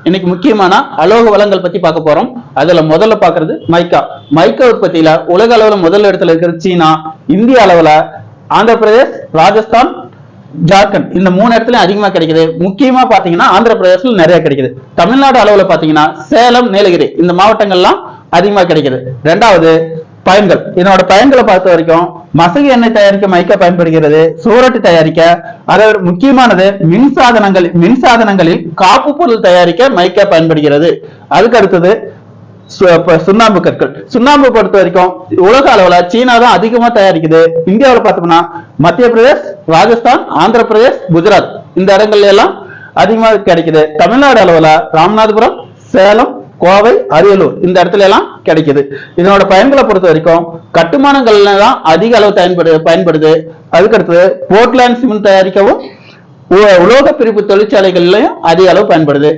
இன்னைக்கு முக்கியமான அலோக வளங்கள் பத்தி பார்க்க போறோம். அதுல முதல்ல பாக்குறது மைக்கா. மைக்கா உற்பத்தியில உலக அளவுல முதல் இடத்துல இருக்கிற சீனா, இந்திய அளவுல ஆந்திர பிரதேஷ், ராஜஸ்தான், ஜார்க்கண்ட் இந்த 3 இடத்துலயும் அதிகமா கிடைக்குது. முக்கியமா பாத்தீங்கன்னா ஆந்திர பிரதேசத்துல நிறைய கிடைக்குது. தமிழ்நாடு அளவுல பாத்தீங்கன்னா சேலம், நீலகிரி இந்த மாவட்டங்கள்லாம் அதிகமா கிடைக்குது. ரெண்டாவது பயன்கள். இதனோட பயன்களை பார்த்த வரைக்கும் மசகு எண்ணெய் தயாரிக்க மைக்கா பயன்படுகிறது. சுவரொட்டி தயாரிக்க, அதாவது முக்கியமானது மின்சாதனங்களில் காப்பு பொருள் தயாரிக்க மைக்கா பயன்படுகிறது. அதுக்கு அடுத்தது சுண்ணாம்பு கற்கள். சுண்ணாம்பு பொறுத்த வரைக்கும் உலக அளவுல சீனா தான் அதிகமா தயாரிக்குது. இந்தியாவில் பார்த்தோம்னா மத்திய பிரதேஷ், ராஜஸ்தான், ஆந்திர பிரதேஷ், குஜராத் இந்த இடங்கள்ல எல்லாம் அதிகமா கிடைக்குது. தமிழ்நாடு அளவுல ராமநாதபுரம், சேலம், கோவை, அரியலூர் இந்த இடத்துல எல்லாம் கிடைக்குது. இதனோட பயன்களை பொறுத்த வரைக்கும் கட்டுமானங்கள்ல தான் அதிக அளவு பயன்படுது. அதுக்கடுத்து போர்ட்லேண்ட் சிமெண்ட் தயாரிக்கவும், உலோக பிரிப்பு தொழிற்சாலைகள்லயும் அதிக அளவு பயன்படுது.